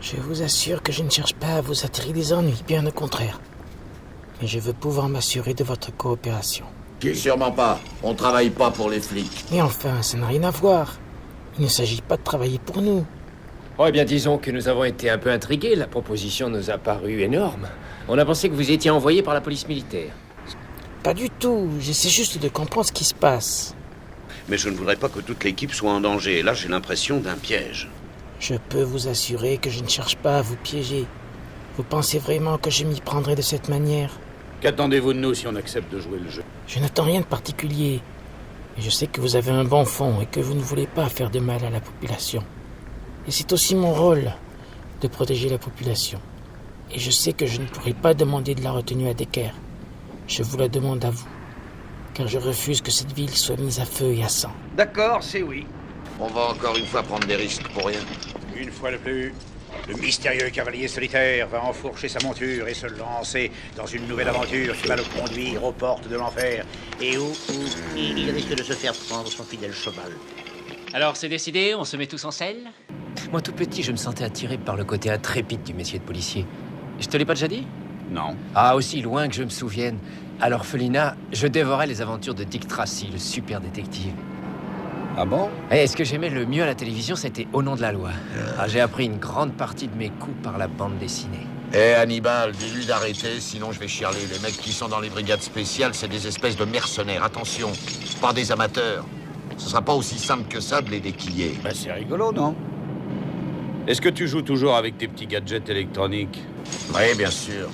Je vous assure que je ne cherche pas à vous attirer des ennuis, bien au contraire. Mais je veux pouvoir m'assurer de votre coopération. Sûrement pas. On travaille pas pour les flics. Mais enfin, ça n'a rien à voir. Il ne s'agit pas de travailler pour nous. Oh, eh bien, disons que nous avons été un peu intrigués. La proposition nous a paru énorme. On a pensé que vous étiez envoyé par la police militaire. Pas du tout. J'essaie juste de comprendre ce qui se passe. Mais je ne voudrais pas que toute l'équipe soit en danger. Et là, j'ai l'impression d'un piège. Je peux vous assurer que je ne cherche pas à vous piéger. Vous pensez vraiment que je m'y prendrai de cette manière? Qu'attendez-vous de nous si on accepte de jouer le jeu? Je n'attends rien de particulier. Mais je sais que vous avez un bon fond et que vous ne voulez pas faire de mal à la population. Et c'est aussi mon rôle de protéger la population. Et je sais que je ne pourrai pas demander de la retenue à Decker. Je vous la demande à vous. Car je refuse que cette ville soit mise à feu et à sang. D'accord, c'est oui. On va encore une fois prendre des risques pour rien. Une fois de plus, le mystérieux cavalier solitaire va enfourcher sa monture et se lancer dans une nouvelle aventure qui va le conduire aux portes de l'enfer. Et où il risque de se faire prendre son fidèle cheval. Alors, c'est décidé, on se met tous en selle? Moi, tout petit, je me sentais attiré par le côté intrépide du métier de policier. Je te l'ai pas déjà dit? Non. Ah, aussi loin que je me souvienne. À l'orphelinat, je dévorais les aventures de Dick Tracy, le super détective. Ah bon? Et ce que j'aimais le mieux à la télévision, c'était Au nom de la loi. Ah, j'ai appris une grande partie de mes coups par la bande dessinée. Hannibal, dis-lui d'arrêter, sinon je vais chialer. Les mecs qui sont dans les brigades spéciales, c'est des espèces de mercenaires. Attention, pas des amateurs. Ce sera pas aussi simple que ça de les déquiller. Bah c'est rigolo, non? Est-ce que tu joues toujours avec tes petits gadgets électroniques? Oui, bien sûr.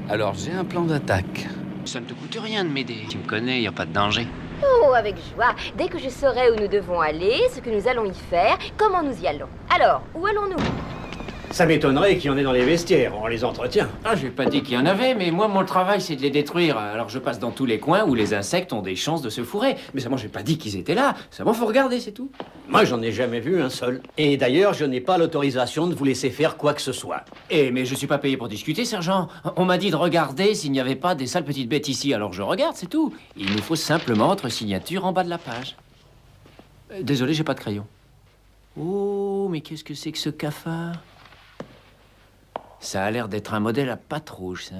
Alors j'ai un plan d'attaque. Ça ne te coûte rien de m'aider. Tu me connais, y a pas de danger. Oh, avec joie. Dès que je saurai où nous devons aller, ce que nous allons y faire, comment nous y allons. Alors, où allons-nous? Ça m'étonnerait qu'il y en ait dans les vestiaires, on les entretient. Ah, j'ai pas dit qu'il y en avait, mais moi, mon travail, c'est de les détruire. Alors je passe dans tous les coins où les insectes ont des chances de se fourrer. Mais ça, moi, j'ai pas dit qu'ils étaient là. Ça, moi, faut regarder, c'est tout. Moi, j'en ai jamais vu un seul. Et d'ailleurs, je n'ai pas l'autorisation de vous laisser faire quoi que ce soit. Eh, mais je suis pas payé pour discuter, sergent. On m'a dit de regarder s'il n'y avait pas des sales petites bêtes ici, alors je regarde, c'est tout. Il nous faut simplement votre signature en bas de la page. Désolé, j'ai pas de crayon. Oh, mais qu'est-ce que c'est que ce cafard? Ça a l'air d'être un modèle à pattes rouges, ça.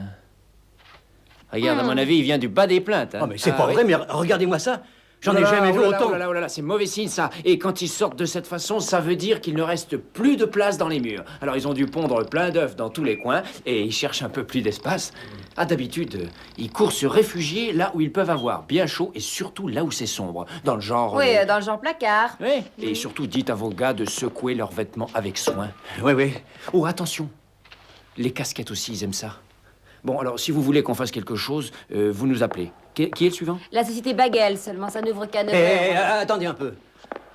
Regarde, à mon avis, il vient du bas des plaintes. Hein. Oh, mais c'est pas vrai, mais regardez-moi ça. J'en ai jamais vu autant. Oh là là, c'est mauvais signe, ça. Et quand ils sortent de cette façon, ça veut dire qu'il ne reste plus de place dans les murs. Alors, ils ont dû pondre plein d'œufs dans tous les coins et ils cherchent un peu plus d'espace. Ah, d'habitude, ils courent se réfugier là où ils peuvent avoir bien chaud et surtout là où c'est sombre. Dans le genre... Oui, dans le genre placard. Oui, et surtout, dites à vos gars de secouer leurs vêtements avec soin. Oui, oui. Oh, attention. Les casquettes aussi, ils aiment ça. Bon, alors, si vous voulez qu'on fasse quelque chose, vous nous appelez. Qui est le suivant? La société Bagel, seulement ça n'ouvre qu'à 9 heures. Attendez un peu.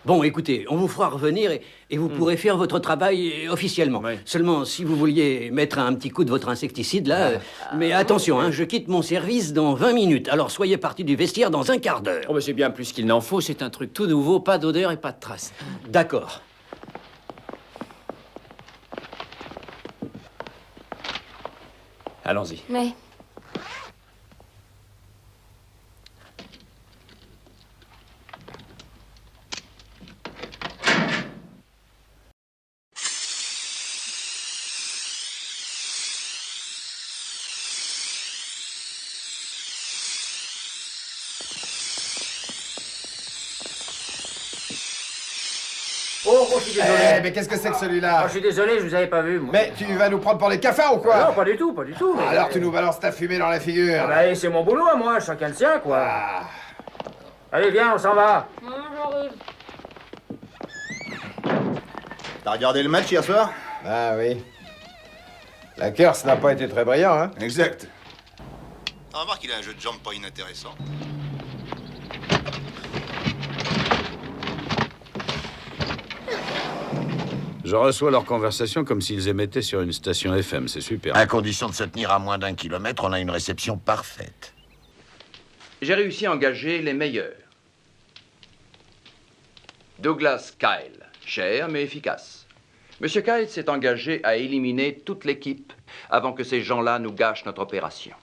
Bon, écoutez, on vous fera revenir et vous pourrez faire votre travail officiellement. Ouais. Seulement, si vous vouliez mettre un petit coup de votre insecticide, là... mais attention, hein, je quitte mon service dans 20 minutes, alors soyez partis du vestiaire dans un quart d'heure. Oh, ben c'est bien plus qu'il n'en faut, c'est un truc tout nouveau, pas d'odeur et pas de traces. D'accord. Allons-y. Mais... Oh, je suis désolé. Mais qu'est-ce que c'est que celui-là? Je suis désolé, je vous avais pas vu, moi. Mais tu vas nous prendre pour les cafards ou quoi? Non, pas du tout, pas du tout. Mais... Alors tu nous balances ta fumée dans la figure. Bah, c'est mon boulot à moi, chacun le sien, quoi. Ah. Allez, viens, on s'en va. T'as regardé le match hier soir? Ah oui. La Curse n'a pas été très brillant, hein? Exact. On remarque qu'il a un jeu de jambes pas inintéressant. Je reçois leur conversation comme s'ils émettaient sur une station FM, c'est super. À condition de se tenir à moins d'1 kilomètre, on a une réception parfaite. J'ai réussi à engager les meilleurs. Douglas Kyle, cher mais efficace. Monsieur Kyle s'est engagé à éliminer toute l'équipe avant que ces gens-là nous gâchent notre opération.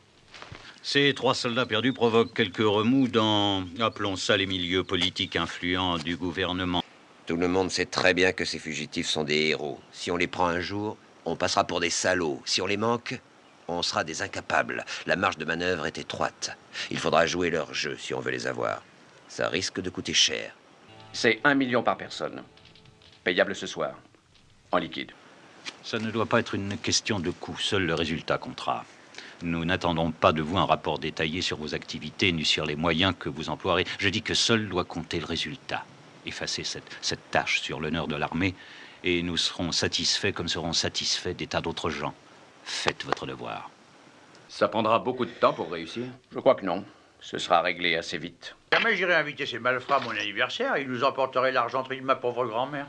Ces 3 soldats perdus provoquent quelques remous dans, appelons ça, les milieux politiques influents du gouvernement. Tout le monde sait très bien que ces fugitifs sont des héros. Si on les prend un jour, on passera pour des salauds. Si on les manque, on sera des incapables. La marge de manœuvre est étroite. Il faudra jouer leur jeu si on veut les avoir. Ça risque de coûter cher. C'est 1 million par personne. Payable ce soir. En liquide. Ça ne doit pas être une question de coût. Seul le résultat comptera. Nous n'attendons pas de vous un rapport détaillé sur vos activités ni sur les moyens que vous emploierez. Je dis que seul doit compter le résultat. Effacez cette tâche sur l'honneur de l'armée et nous serons satisfaits comme seront satisfaits des tas d'autres gens. Faites votre devoir. Ça prendra beaucoup de temps pour réussir? Je crois que non. Ce sera réglé assez vite. Jamais j'irai inviter ces malfrats à mon anniversaire. Ils nous emporteraient l'argenterie de ma pauvre grand-mère.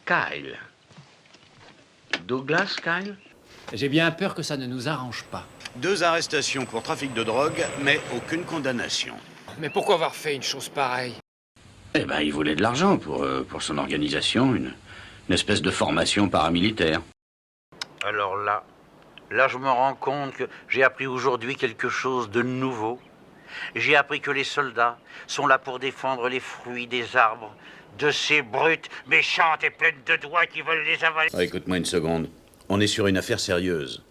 Kyle. Douglas, Kyle? J'ai bien peur que ça ne nous arrange pas. 2 arrestations pour trafic de drogue, mais aucune condamnation. Mais pourquoi avoir fait une chose pareille? Eh ben, il voulait de l'argent pour son organisation, une espèce de formation paramilitaire. Alors là, je me rends compte que j'ai appris aujourd'hui quelque chose de nouveau. J'ai appris que les soldats sont là pour défendre les fruits des arbres de ces brutes méchantes et pleines de doigts qui veulent les avaler. Ah, écoute-moi une seconde. On est sur une affaire sérieuse.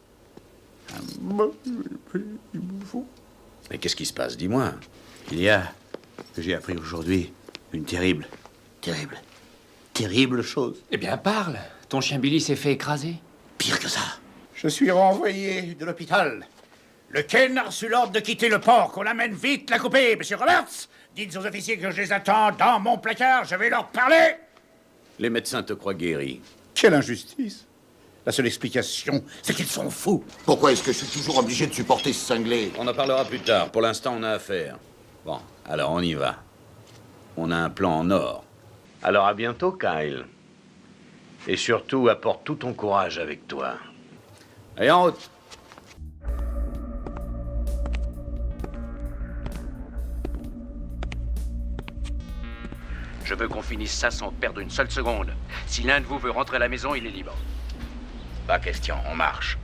Mais qu'est-ce qui se passe? Dis-moi. Il y a, que j'ai appris aujourd'hui, une terrible chose. Eh bien, parle. Ton chien Billy s'est fait écraser. Pire que ça. Je suis renvoyé de l'hôpital. Le Ken a reçu l'ordre de quitter le port. Qu'on l'amène vite la couper, monsieur Roberts. Dites aux officiers que je les attends dans mon placard. Je vais leur parler. Les médecins te croient guéri. Quelle injustice. La seule explication, c'est qu'ils sont fous. Pourquoi est-ce que je suis toujours obligé de supporter ce cinglé? On en parlera plus tard. Pour l'instant, on a affaire. Bon, alors on y va. On a un plan en or. Alors à bientôt, Kyle. Et surtout, apporte tout ton courage avec toi. Allez, en route. Je veux qu'on finisse ça sans perdre une seule seconde. Si l'un de vous veut rentrer à la maison, il est libre. Pas question, on marche.